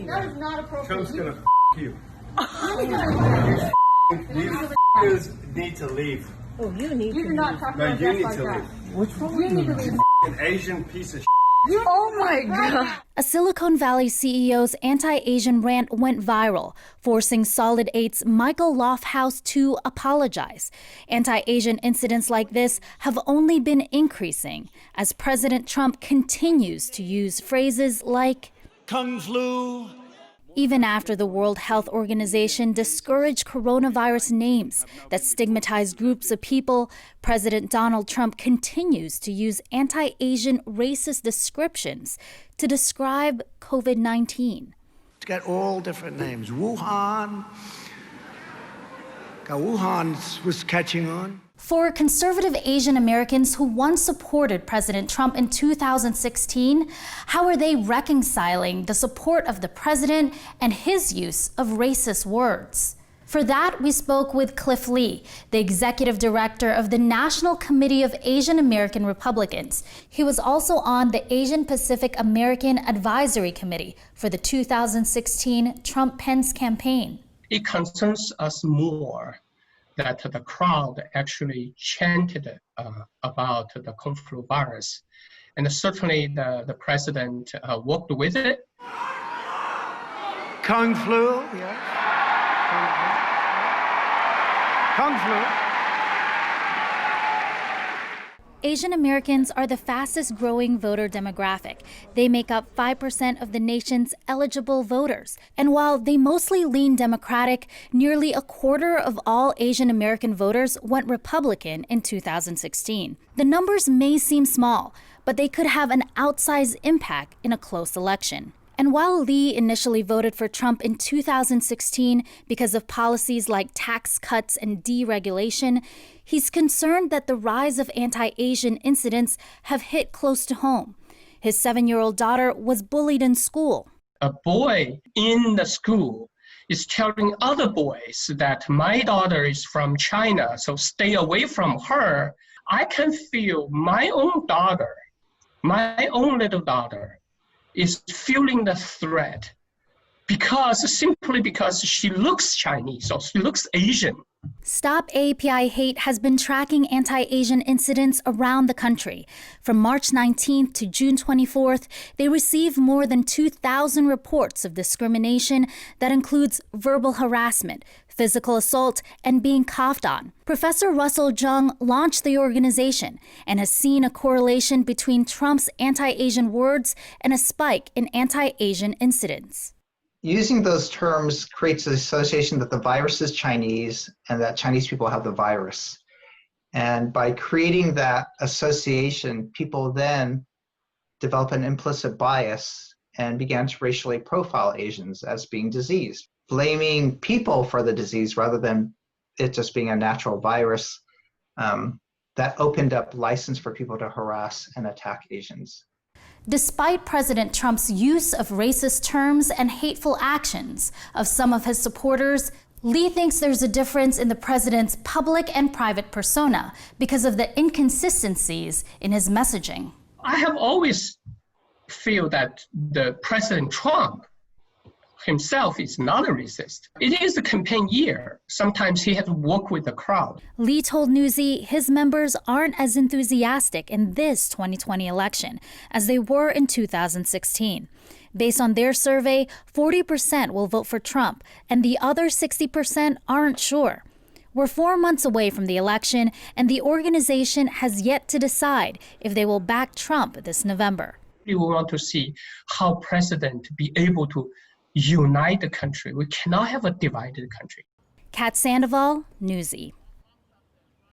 That is not appropriate. Trump's gonna you. You f***ers need to leave. Oh, you need to. You do not talk No, about you that need like to that. leave. What's wrong with you? An Asian piece of Oh my God. A Silicon Valley CEO's anti-Asian rant went viral, forcing Solid 8's Michael Lofthouse to apologize. Anti-Asian incidents like this have only been increasing as President Trump continues to use phrases like Kung flu. Even after the World Health Organization discouraged coronavirus names that stigmatize groups of people, President Donald Trump continues to use anti-Asian racist descriptions to describe COVID-19. It's got all different names. Wuhan. Wuhan was catching on. For conservative Asian Americans who once supported President Trump in 2016, how are they reconciling the support of the president and his use of racist words? For that, we spoke with Cliff Lee, the executive director of the National Committee of Asian American Republicans. He was also on the Asian Pacific American Advisory Committee for the 2016 Trump-Pence campaign. It concerns us more that the crowd actually chanted about the Kung flu virus. And certainly the president worked with it. Kung flu, yeah. Kung flu. Asian Americans are the fastest growing voter demographic. They make up 5% of the nation's eligible voters. And while they mostly lean Democratic, nearly a quarter of all Asian American voters went Republican in 2016. The numbers may seem small, but they could have an outsized impact in a close election. And while Lee initially voted for Trump in 2016 because of policies like tax cuts and deregulation, he's concerned that the rise of anti-Asian incidents have hit close to home. His 7-year-old daughter was bullied in school. A boy in the school is telling other boys that my daughter is from China, so stay away from her. I can feel my own daughter, my own little daughter, is feeling the threat simply because she looks Chinese or she looks Asian. Stop AAPI Hate has been tracking anti-Asian incidents around the country. From March 19th to June 24th, they received more than 2,000 reports of discrimination that includes verbal harassment, physical assault, and being coughed on. Professor Russell Jung launched the organization and has seen a correlation between Trump's anti-Asian words and a spike in anti-Asian incidents. Using those terms creates the association that the virus is Chinese and that Chinese people have the virus. And by creating that association, people then develop an implicit bias and began to racially profile Asians as being diseased, blaming people for the disease rather than it just being a natural virus. That opened up license for people to harass and attack Asians. Despite President Trump's use of racist terms and hateful actions of some of his supporters, Lee thinks there's a difference in the president's public and private persona because of the inconsistencies in his messaging. I have always feel that the President Trump himself is not a racist. It is a campaign year. Sometimes he has to work with the crowd. Lee told Newsy his members aren't as enthusiastic in this 2020 election as they were in 2016. Based on their survey, 40% will vote for Trump, and the other 60% aren't sure. We're 4 months away from the election, and the organization has yet to decide if they will back Trump this November. We want to see how president be able to unite the country. We cannot have a divided country. Kat Sandoval, Newsy.